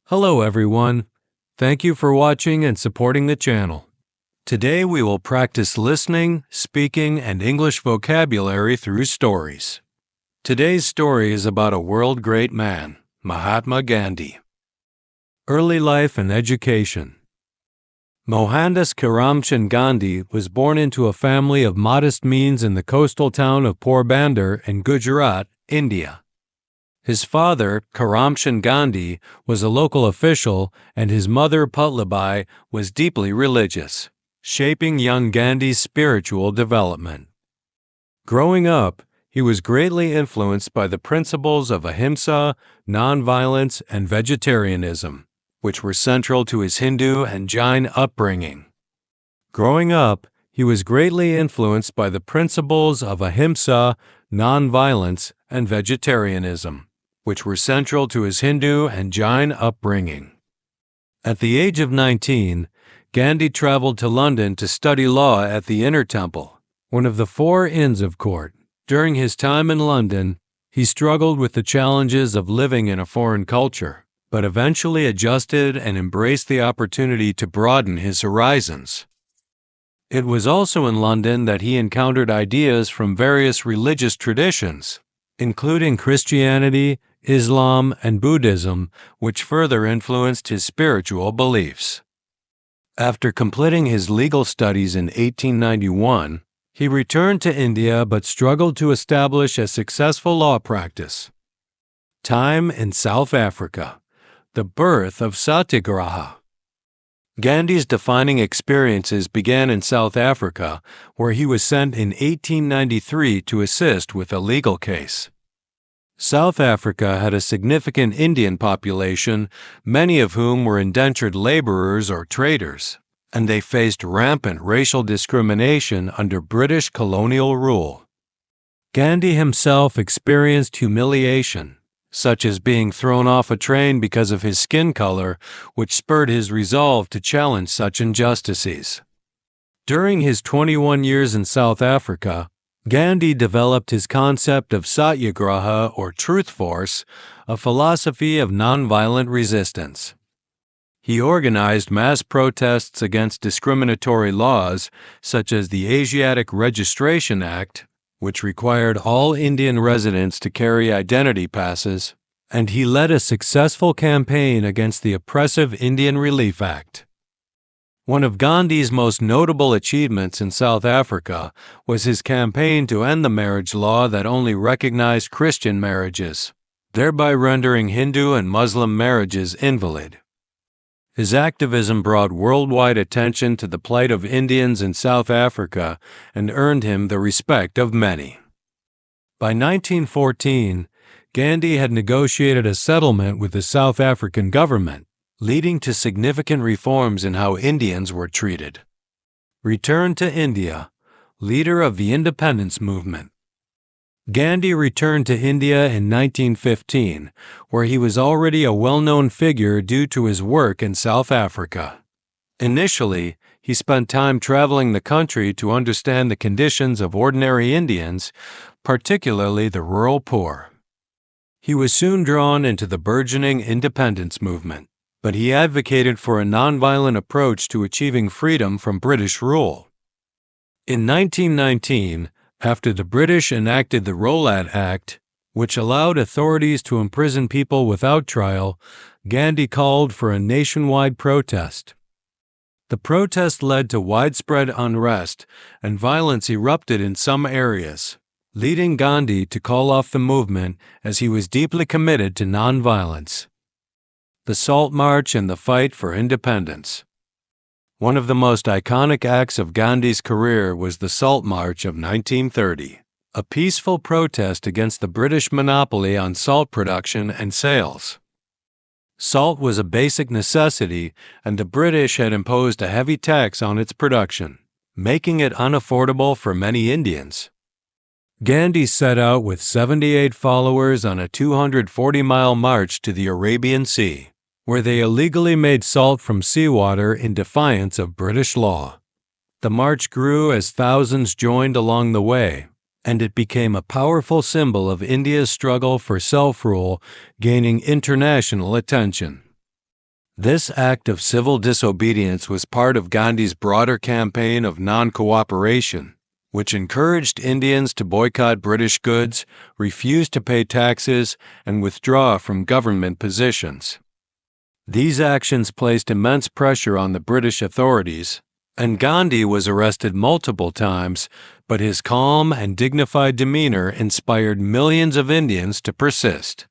Hello everyone. Thank you for watching and supporting the channel. Today we will practice listening, speaking, and English vocabulary through stories. Today's story is about a world great man, Mahatma Gandhi. Early life and education. Mohandas Karamchand Gandhi was born into a family of modest means in the coastal town of Porbandar in Gujarat, India. His father, Karamchand Gandhi, was a local official, and his mother, Putlabai, was deeply religious, shaping young Gandhi's spiritual development. Growing up, he was greatly influenced by the principles of ahimsa, nonviolence, and vegetarianism, which were central to his Hindu and Jain upbringing. Growing up, he was greatly influenced by the principles of ahimsa, nonviolence, and vegetarianism, which were central to his Hindu and Jain upbringing. At the age of 19, Gandhi traveled to London to study law at the Inner Temple, one of the four Inns of Court. During his time in London, he struggled with the challenges of living in a foreign culture, but eventually adjusted and embraced the opportunity to broaden his horizons. It was also in London that he encountered ideas from various religious traditions, including Christianity, Islam, and Buddhism, which further influenced his spiritual beliefs. After completing his legal studies in 1891, he returned to India but struggled to establish a successful law practice. Time in South Africa. The birth of Satyagraha. Gandhi's defining experiences began in South Africa, where he was sent in 1893 to assist with a legal case. South Africa had a significant Indian population, many of whom were indentured laborers or traders, and they faced rampant racial discrimination under British colonial rule. Gandhi himself experienced humiliation, such as being thrown off a train because of his skin color, which spurred his resolve to challenge such injustices. During his 21 years in South Africa, Gandhi developed his concept of Satyagraha or truth force, a philosophy of nonviolent resistance. He organized mass protests against discriminatory laws, such as the Asiatic Registration Act, which required all Indian residents to carry identity passes, and he led a successful campaign against the oppressive Indian Relief Act. One of Gandhi's most notable achievements in South Africa was his campaign to end the marriage law that only recognized Christian marriages, thereby rendering Hindu and Muslim marriages invalid. His activism brought worldwide attention to the plight of Indians in South Africa and earned him the respect of many. By 1914, Gandhi had negotiated a settlement with the South African government, leading to significant reforms in how Indians were treated. Return to India, leader of the independence movement. Gandhi returned to India in 1915, where he was already a well-known figure due to his work in South Africa. Initially, he spent time traveling the country to understand the conditions of ordinary Indians, particularly the rural poor. He was soon drawn into the burgeoning independence movement, but he advocated for a nonviolent approach to achieving freedom from British rule. In 1919, after the British enacted the Rowlatt Act, which allowed authorities to imprison people without trial, Gandhi called for a nationwide protest. The protest led to widespread unrest, and violence erupted in some areas, leading Gandhi to call off the movement as he was deeply committed to nonviolence. The Salt March and the fight for independence. One of the most iconic acts of Gandhi's career was the Salt March of 1930, a peaceful protest against the British monopoly on salt production and sales. Salt was a basic necessity, and the British had imposed a heavy tax on its production, making it unaffordable for many Indians. Gandhi set out with 78 followers on a 240-mile march to the Arabian Sea, where they illegally made salt from seawater in defiance of British law. The march grew as thousands joined along the way, and it became a powerful symbol of India's struggle for self-rule, gaining international attention. This act of civil disobedience was part of Gandhi's broader campaign of non-cooperation, which encouraged Indians to boycott British goods, refuse to pay taxes, and withdraw from government positions. These actions placed immense pressure on the British authorities, and Gandhi was arrested multiple times, but his calm and dignified demeanor inspired millions of Indians to persist.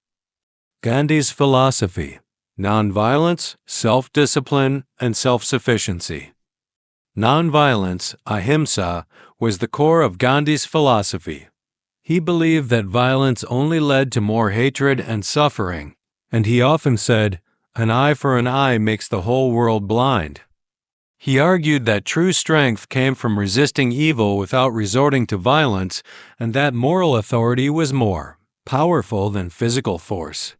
Gandhi's philosophy: nonviolence, self-discipline, and self-sufficiency. Nonviolence, ahimsa, was the core of Gandhi's philosophy. He believed that violence only led to more hatred and suffering, and he often said, "An eye for an eye makes the whole world blind." He argued that true strength came from resisting evil without resorting to violence, and that moral authority was more powerful than physical force.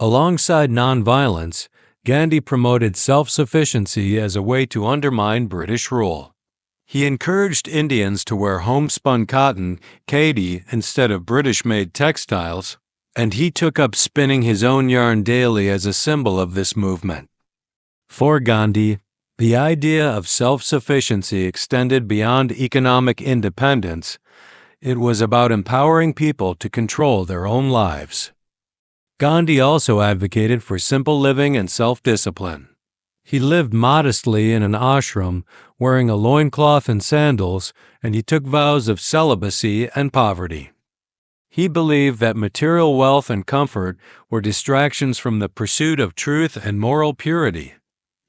Alongside nonviolence, Gandhi promoted self-sufficiency as a way to undermine British rule. He encouraged Indians to wear homespun cotton, khadi, instead of British-made textiles, and he took up spinning his own yarn daily as a symbol of this movement. For Gandhi, the idea of self-sufficiency extended beyond economic independence. It was about empowering people to control their own lives. Gandhi also advocated for simple living and self-discipline. He lived modestly in an ashram, wearing a loincloth and sandals, and he took vows of celibacy and poverty. He believed that material wealth and comfort were distractions from the pursuit of truth and moral purity.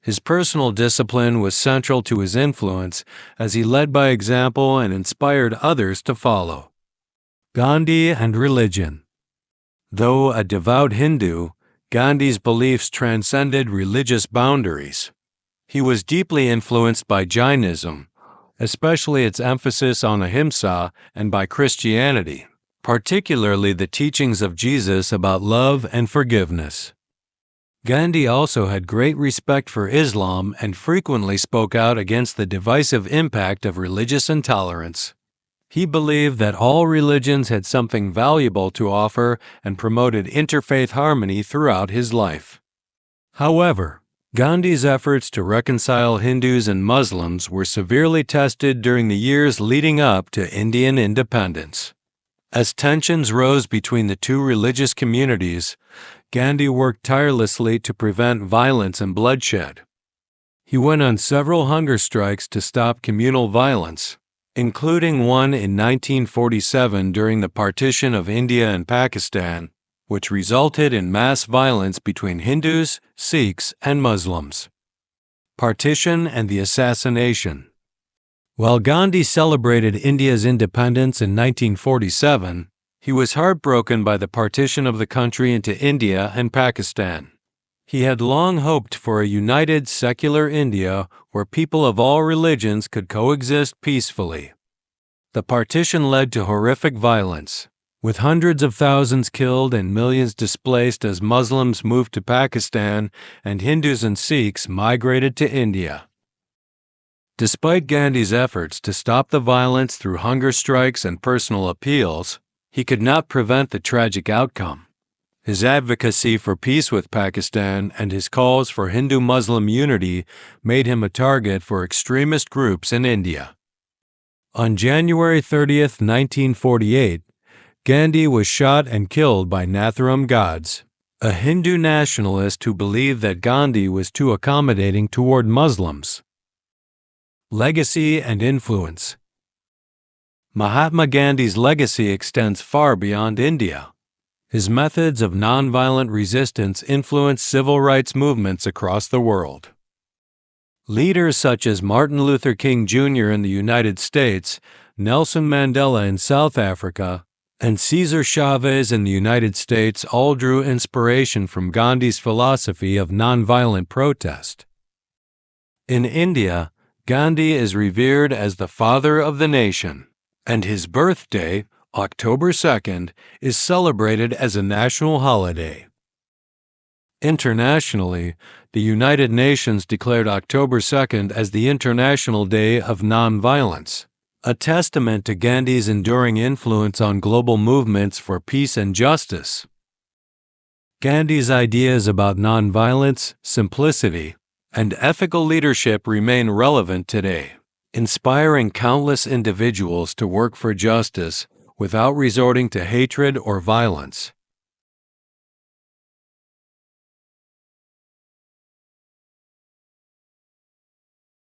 His personal discipline was central to his influence as he led by example and inspired others to follow. Gandhi and religion. Though a devout Hindu, Gandhi's beliefs transcended religious boundaries. He was deeply influenced by Jainism, especially its emphasis on ahimsa, and by Christianity, particularly the teachings of Jesus about love and forgiveness. Gandhi also had great respect for Islam and frequently spoke out against the divisive impact of religious intolerance. He believed that all religions had something valuable to offer and promoted interfaith harmony throughout his life. However, Gandhi's efforts to reconcile Hindus and Muslims were severely tested during the years leading up to Indian independence. As tensions rose between the two religious communities, Gandhi worked tirelessly to prevent violence and bloodshed. He went on several hunger strikes to stop communal violence, including one in 1947 during the partition of India and Pakistan, which resulted in mass violence between Hindus, Sikhs, and Muslims. Partition and the assassination. While Gandhi celebrated India's independence in 1947, he was heartbroken by the partition of the country into India and Pakistan. He had long hoped for a united secular India where people of all religions could coexist peacefully. The partition led to horrific violence, with hundreds of thousands killed and millions displaced as Muslims moved to Pakistan and Hindus and Sikhs migrated to India. Despite Gandhi's efforts to stop the violence through hunger strikes and personal appeals, he could not prevent the tragic outcome. His advocacy for peace with Pakistan and his calls for Hindu-Muslim unity made him a target for extremist groups in India. On January 30, 1948, Gandhi was shot and killed by Nathuram Godse, a Hindu nationalist who believed that Gandhi was too accommodating toward Muslims. Legacy and influence. Mahatma Gandhi's legacy extends far beyond India. His methods of nonviolent resistance influenced civil rights movements across the world. Leaders such as Martin Luther King Jr. in the United States, Nelson Mandela in South Africa, and Cesar Chavez in the United States all drew inspiration from Gandhi's philosophy of nonviolent protest. In India, Gandhi is revered as the father of the nation, and his birthday, October 2nd, is celebrated as a national holiday. Internationally, the United Nations declared October 2nd as the International Day of Nonviolence, a testament to Gandhi's enduring influence on global movements for peace and justice. Gandhi's ideas about nonviolence, simplicity, and ethical leadership remain relevant today, inspiring countless individuals to work for justice without resorting to hatred or violence.